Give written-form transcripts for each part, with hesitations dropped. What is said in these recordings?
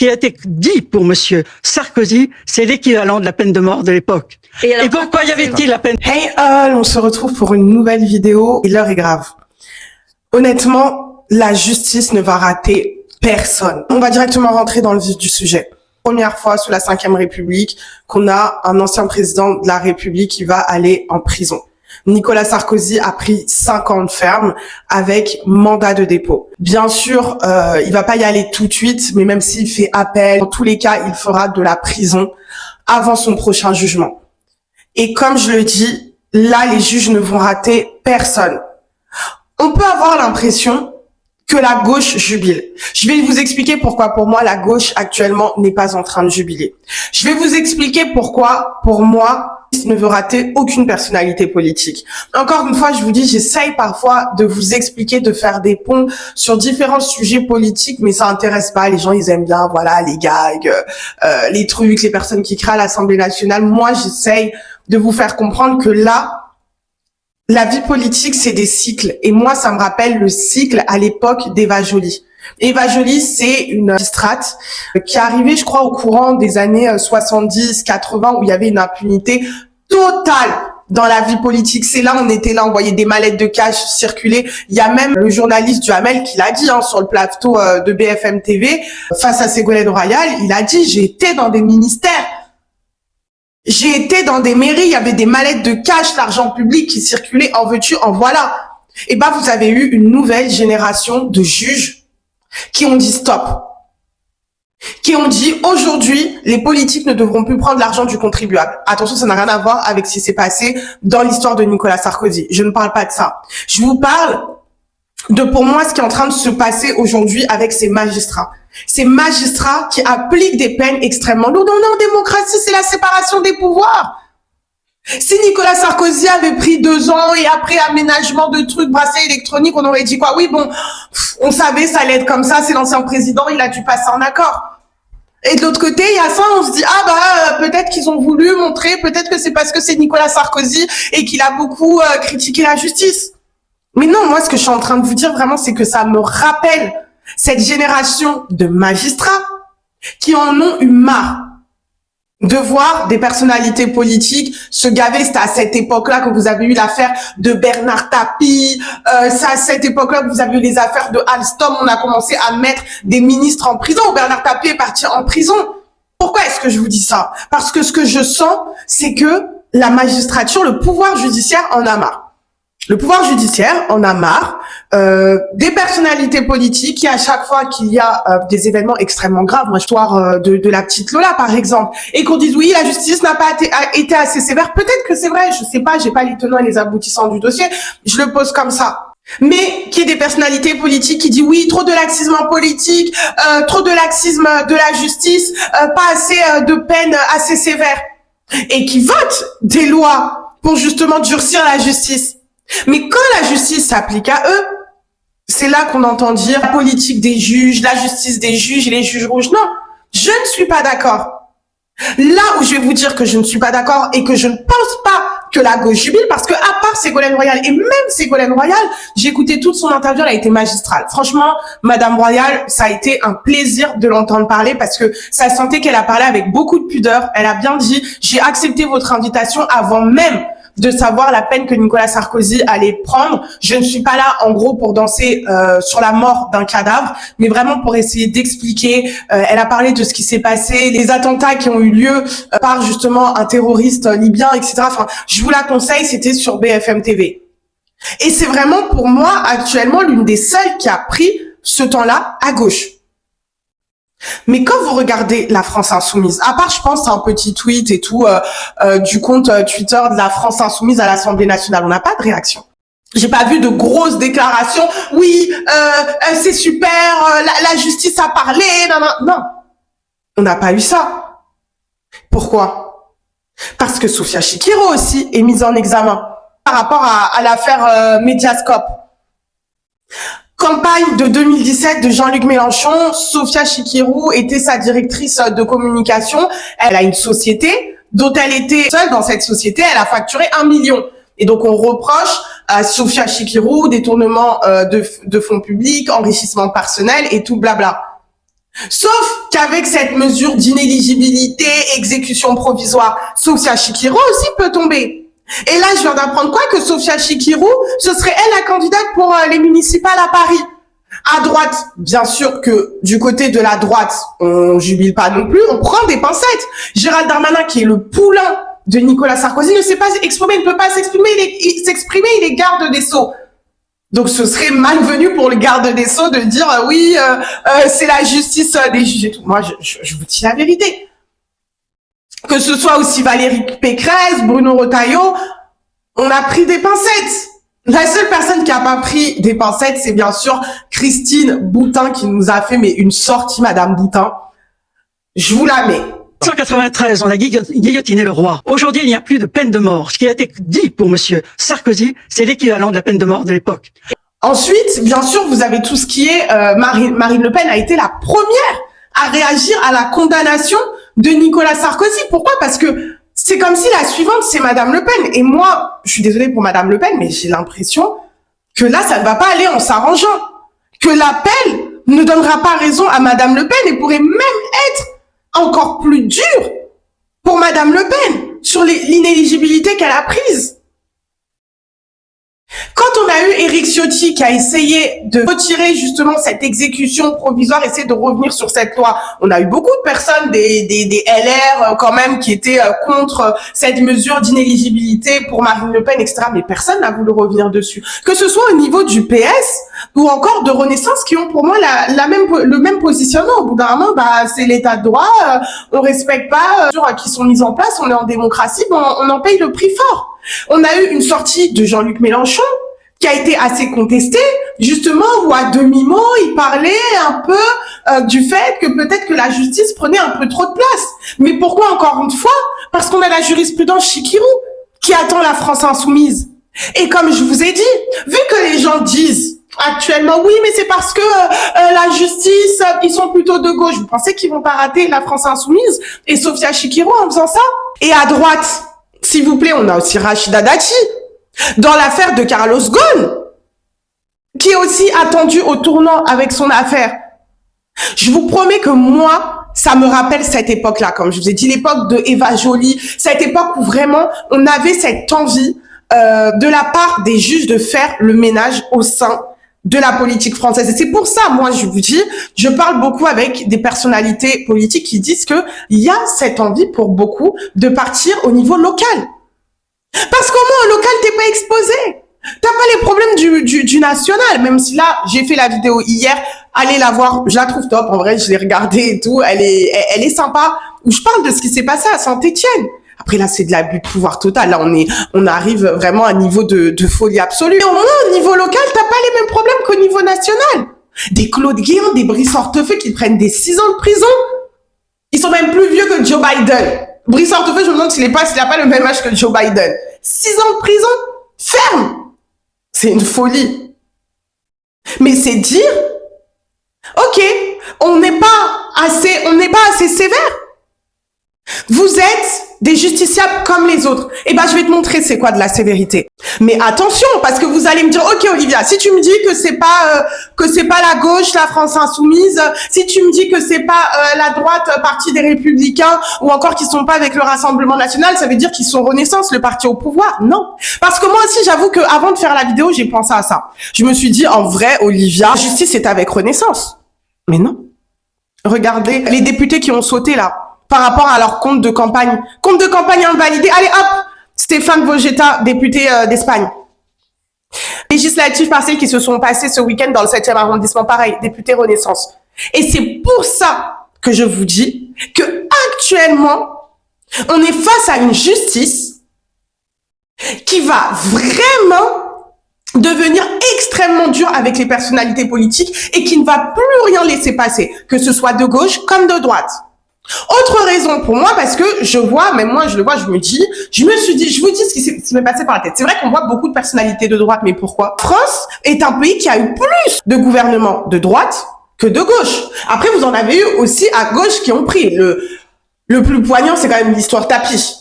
qui a été dit pour monsieur Sarkozy, c'est l'équivalent de la peine de mort de l'époque. Et pourquoi y avait-il la peine? Hey all, on se retrouve pour une nouvelle vidéo et l'heure est grave. Honnêtement, la justice ne va rater personne. On va directement rentrer dans le vif du sujet. Première fois sous la Ve République qu'on a un ancien président de la République qui va aller en prison. Nicolas Sarkozy a pris 5 ans de ferme avec mandat de dépôt. Bien sûr, il va pas y aller tout de suite, mais même s'il fait appel, dans tous les cas, il fera de la prison avant son prochain jugement. Et comme je le dis, là, les juges ne vont rater personne. On peut avoir l'impression que la gauche jubile. Je vais vous expliquer pourquoi pour moi la gauche actuellement n'est pas en train de jubiler. Je vais vous expliquer pourquoi pour moi ne veut rater aucune personnalité politique. Encore une fois, je vous dis, j'essaye parfois de vous expliquer, de faire des ponts sur différents sujets politiques, mais ça intéresse pas. Les gens, ils aiment bien, voilà, les gags, les trucs, les personnes qui créent à l'Assemblée nationale. Moi, j'essaye de vous faire comprendre que là, la vie politique, c'est des cycles. Et moi, ça me rappelle le cycle à l'époque d'Eva Joly. Eva Joly, c'est une magistrate qui est arrivée, je crois, au courant des années 70-80, où il y avait une impunité totale dans la vie politique. C'est là, on était là, on voyait des mallettes de cash circuler. Il y a même le journaliste Duhamel qui l'a dit sur le plateau de BFM TV, face à Ségolène Royal, il a dit « J'ai été dans des ministères ». J'ai été dans des mairies, il y avait des mallettes de cash, l'argent public qui circulait, en veux-tu, en voilà. Et ben, vous avez eu une nouvelle génération de juges qui ont dit stop. Qui ont dit aujourd'hui, les politiques ne devront plus prendre l'argent du contribuable. Attention, ça n'a rien à voir avec ce qui s'est passé dans l'histoire de Nicolas Sarkozy. Je ne parle pas de ça. Je vous parle de, pour moi, ce qui est en train de se passer aujourd'hui avec ces magistrats. Ces magistrats qui appliquent des peines extrêmement lourdes. On est en démocratie, c'est la séparation des pouvoirs. Si Nicolas Sarkozy avait pris 2 ans et après aménagement de trucs, bracelet électronique, on aurait dit quoi? Oui, bon, on savait, ça allait être comme ça, c'est l'ancien président, il a dû passer en accord. Et de l'autre côté, il y a ça, on se dit, ah bah, peut-être qu'ils ont voulu montrer, peut-être que c'est parce que c'est Nicolas Sarkozy et qu'il a beaucoup critiqué la justice. Mais non, moi, ce que je suis en train de vous dire vraiment, c'est que ça me rappelle cette génération de magistrats qui en ont eu marre de voir des personnalités politiques se gaver. C'était à cette époque-là que vous avez eu l'affaire de Bernard Tapie, c'est à cette époque-là que vous avez eu les affaires de Alstom, on a commencé à mettre des ministres en prison, Bernard Tapie est parti en prison. Pourquoi est-ce que je vous dis ça? Parce que ce que je sens, c'est que la magistrature, le pouvoir judiciaire en a marre. Le pouvoir judiciaire en a marre des personnalités politiques qui, à chaque fois qu'il y a des événements extrêmement graves, moi, l'histoire de la petite Lola, par exemple, et qu'on dise oui, la justice n'a pas été assez sévère. Peut-être que c'est vrai, je sais pas, j'ai pas les tenants et les aboutissants du dossier, je le pose comme ça. Mais qu'il y ait des personnalités politiques qui disent oui, trop de laxisme en politique, trop de laxisme de la justice, pas assez de peines assez sévères, et qui votent des lois pour justement durcir la justice. Mais quand la justice s'applique à eux, c'est là qu'on entend dire la politique des juges, la justice des juges et les juges rouges. Non, je ne suis pas d'accord. Là où je vais vous dire que je ne suis pas d'accord et que je ne pense pas que la gauche jubile, parce que à part Ségolène Royal, et même Ségolène Royal, j'ai écouté toute son interview, elle a été magistrale. Franchement, Madame Royal, ça a été un plaisir de l'entendre parler parce que ça sentait qu'elle a parlé avec beaucoup de pudeur. Elle a bien dit, j'ai accepté votre invitation avant même de savoir la peine que Nicolas Sarkozy allait prendre. Je ne suis pas là, en gros, pour danser sur la mort d'un cadavre, mais vraiment pour essayer d'expliquer. Elle a parlé de ce qui s'est passé, les attentats qui ont eu lieu par, justement, un terroriste libyen, etc. Enfin, je vous la conseille, c'était sur BFM TV. Et c'est vraiment, pour moi, actuellement, l'une des seules qui a pris ce temps-là à gauche. Mais quand vous regardez la France Insoumise, à part, je pense, un petit tweet et tout du compte Twitter de la France Insoumise à l'Assemblée nationale, on n'a pas de réaction. J'ai pas vu de grosses déclarations. Oui, c'est super, la justice a parlé. Non, non, non. On n'a pas eu ça. Pourquoi? Parce que Sophia Chikiro aussi est mise en examen par rapport à l'affaire Mediascope. Campagne de 2017 de Jean-Luc Mélenchon, Sophia Chikirou était sa directrice de communication. Elle a une société dont elle était seule dans cette société. Elle a facturé 1 million. Et donc, on reproche à Sophia Chikirou détournement de fonds publics, enrichissement personnel et tout blabla. Sauf qu'avec cette mesure d'inéligibilité, exécution provisoire, Sofia Chikirou aussi peut tomber. Et là, je viens d'apprendre quoi? Que Sofia Chikirou, ce serait elle la candidate pour les municipales à Paris. À droite, bien sûr que du côté de la droite, on jubile pas non plus, on prend des pincettes. Gérald Darmanin, qui est le poulain de Nicolas Sarkozy, ne sait pas s'exprimer, il ne peut pas s'exprimer, il est garde des Sceaux. Donc ce serait malvenu pour le garde des Sceaux de dire oui, c'est la justice des juges et tout. Moi, je vous dis la vérité. Que ce soit aussi Valérie Pécresse, Bruno Retailleau, on a pris des pincettes. La seule personne qui a pas pris des pincettes, c'est bien sûr Christine Boutin qui nous a fait une sortie, Madame Boutin. Je vous la mets. 1993, on a guillotiné le roi. Aujourd'hui, il n'y a plus de peine de mort. Ce qui a été dit pour monsieur Sarkozy, c'est l'équivalent de la peine de mort de l'époque. Ensuite, bien sûr, vous avez tout ce qui est Marine Le Pen a été la première à réagir à la condamnation de Nicolas Sarkozy. Pourquoi? Parce que c'est comme si la suivante, c'est Madame Le Pen. Et moi, je suis désolée pour Madame Le Pen, mais j'ai l'impression que là, ça ne va pas aller en s'arrangeant. Que l'appel ne donnera pas raison à Madame Le Pen et pourrait même être encore plus dur pour Madame Le Pen sur l'inéligibilité qu'elle a prise. Quand on a eu Éric Ciotti qui a essayé de retirer justement cette exécution provisoire, essayer de revenir sur cette loi, on a eu beaucoup de personnes, des LR quand même, qui étaient contre cette mesure d'inéligibilité pour Marine Le Pen, etc. Mais personne n'a voulu revenir dessus. Que ce soit au niveau du PS ou encore de Renaissance, qui ont pour moi le même positionnement. Au bout d'un moment, c'est l'état de droit, on respecte pas qui sont mises en place, on est en démocratie, on en paye le prix fort. On a eu une sortie de Jean-Luc Mélenchon qui a été assez contestée, justement, où à demi-mot, il parlait un peu du fait que peut-être que la justice prenait un peu trop de place. Mais pourquoi encore une fois? Parce qu'on a la jurisprudence Chikirou qui attend la France insoumise. Et comme je vous ai dit, vu que les gens disent actuellement, oui, mais c'est parce que la justice, ils sont plutôt de gauche. Vous pensez qu'ils vont pas rater la France insoumise et Sofia Chikirou en faisant ça? Et à droite, s'il vous plaît, on a aussi Rachida Dati, dans l'affaire de Carlos Ghosn, qui est aussi attendu au tournant avec son affaire. Je vous promets que moi, ça me rappelle cette époque-là, comme je vous ai dit, l'époque de Eva Joly, cette époque où vraiment on avait cette envie de la part des juges de faire le ménage au sein de la politique française. Et c'est pour ça, moi, je vous dis, je parle beaucoup avec des personnalités politiques qui disent que il y a cette envie pour beaucoup de partir au niveau local. Parce qu'au moins, au local, t'es pas exposé. T'as pas les problèmes du national, même si là, j'ai fait la vidéo hier, allez la voir, je la trouve top, en vrai, je l'ai regardée et tout, elle est sympa, où je parle de ce qui s'est passé à Saint-Étienne. Après, là, c'est de l'abus de pouvoir total. Là, on arrive vraiment à un niveau de folie absolue. Et au moins, au niveau local, t'as pas les mêmes problèmes qu'au niveau national. Des Claude Guéant, des Brice Hortefeux qui prennent des 6 ans de prison. Ils sont même plus vieux que Joe Biden. Brice Hortefeux, je me demande s'il a pas le même âge que Joe Biden. 6 ans de prison, ferme. C'est une folie. Mais c'est dire, ok, on n'est pas assez sévère. Vous êtes des justiciables comme les autres. Eh ben, je vais te montrer c'est quoi de la sévérité. Mais attention, parce que vous allez me dire, ok Olivia, si tu me dis que c'est pas la gauche, la France insoumise, si tu me dis que c'est pas la droite, parti des Républicains, ou encore qu'ils sont pas avec le Rassemblement national, ça veut dire qu'ils sont Renaissance, le parti au pouvoir. Non, parce que moi aussi, j'avoue que avant de faire la vidéo, j'ai pensé à ça. Je me suis dit, en vrai, Olivia, la justice est avec Renaissance. Mais non. Regardez les députés qui ont sauté là, par rapport à leur compte de campagne. Compte de campagne invalidé. Allez hop, Stéphane Vojetta, député d'Espagne. Législatives partielles qui se sont passées ce week-end dans le 7e arrondissement, pareil, député Renaissance. Et c'est pour ça que je vous dis que actuellement, on est face à une justice qui va vraiment devenir extrêmement dure avec les personnalités politiques et qui ne va plus rien laisser passer, que ce soit de gauche comme de droite. Autre raison pour moi, parce que je vois, même moi je le vois, je me suis dit, je vous dis ce qui m'est passé par la tête. C'est vrai qu'on voit beaucoup de personnalités de droite, mais pourquoi? France est un pays qui a eu plus de gouvernements de droite que de gauche. Après, vous en avez eu aussi à gauche qui ont pris. Le plus poignant, c'est quand même l'histoire tapis.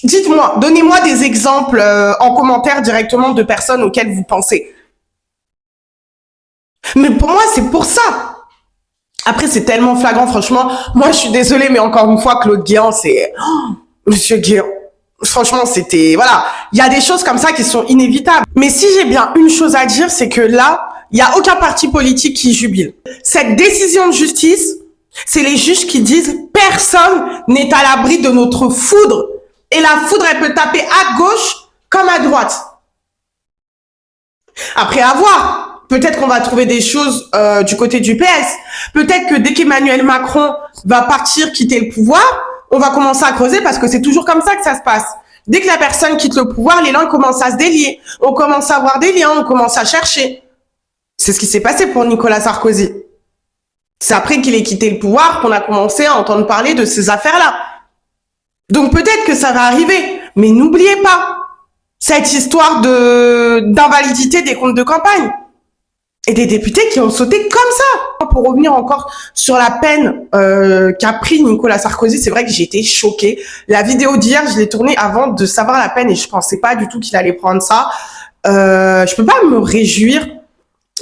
Dites-moi, donnez-moi des exemples en commentaire directement de personnes auxquelles vous pensez. Mais pour moi, c'est pour ça Après, c'est tellement flagrant, franchement. Moi, je suis désolée, mais encore une fois, Claude Guéant, c'est... Oh, Monsieur Guéant, franchement, c'était... Voilà, il y a des choses comme ça qui sont inévitables. Mais si j'ai bien une chose à dire, c'est que là, il n'y a aucun parti politique qui jubile. Cette décision de justice, c'est les juges qui disent « Personne n'est à l'abri de notre foudre. » Et la foudre, elle peut taper à gauche comme à droite. Après, à voir. Peut-être qu'on va trouver des choses du côté du PS. Peut-être que dès qu'Emmanuel Macron va partir, quitter le pouvoir, on va commencer à creuser parce que c'est toujours comme ça que ça se passe. Dès que la personne quitte le pouvoir, les langues commencent à se délier. On commence à avoir des liens, on commence à chercher. C'est ce qui s'est passé pour Nicolas Sarkozy. C'est après qu'il ait quitté le pouvoir qu'on a commencé à entendre parler de ces affaires-là. Donc peut-être que ça va arriver, mais n'oubliez pas cette histoire d'invalidité des comptes de campagne. Et des députés qui ont sauté comme ça. Pour revenir encore sur la peine qu'a pris Nicolas Sarkozy, c'est vrai que j'ai été choquée. La vidéo d'hier, je l'ai tournée avant de savoir la peine et je pensais pas du tout qu'il allait prendre ça. Je peux pas me réjouir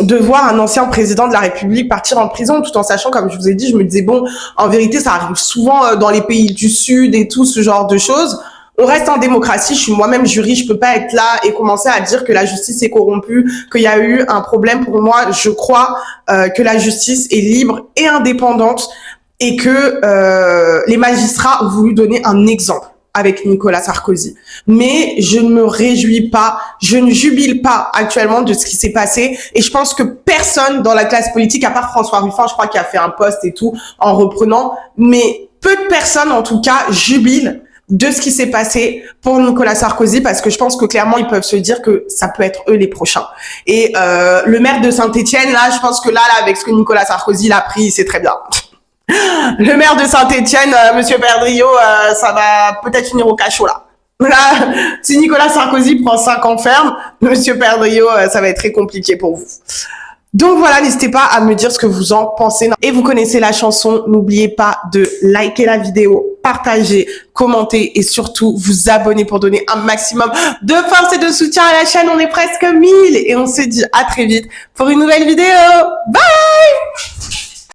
de voir un ancien président de la République partir en prison, tout en sachant, comme je vous ai dit, je me disais, bon, en vérité, ça arrive souvent dans les pays du Sud et tout ce genre de choses. On reste en démocratie, je suis moi-même jury, je peux pas être là et commencer à dire que la justice est corrompue, qu'il y a eu un problème. Pour moi, je crois que la justice est libre et indépendante et que les magistrats ont voulu donner un exemple avec Nicolas Sarkozy. Mais je ne me réjouis pas, je ne jubile pas actuellement de ce qui s'est passé et je pense que personne dans la classe politique, à part François Ruffin, je crois qu'il a fait un post et tout en reprenant, mais peu de personnes en tout cas jubilent de ce qui s'est passé pour Nicolas Sarkozy parce que je pense que clairement ils peuvent se dire que ça peut être eux les prochains. Et le maire de Saint-Étienne là, je pense que là avec ce que Nicolas Sarkozy l'a pris, c'est très bien. Le maire de Saint-Étienne, Monsieur Perdriau, ça va peut-être finir au cachot là. Là, si Nicolas Sarkozy prend 5 ans ferme, Monsieur Perdriau, ça va être très compliqué pour vous. Donc voilà, n'hésitez pas à me dire ce que vous en pensez. Et vous connaissez la chanson, n'oubliez pas de liker la vidéo, partager, commenter et surtout vous abonner pour donner un maximum de force et de soutien à la chaîne. On est presque 1000 et on se dit à très vite pour une nouvelle vidéo. Bye!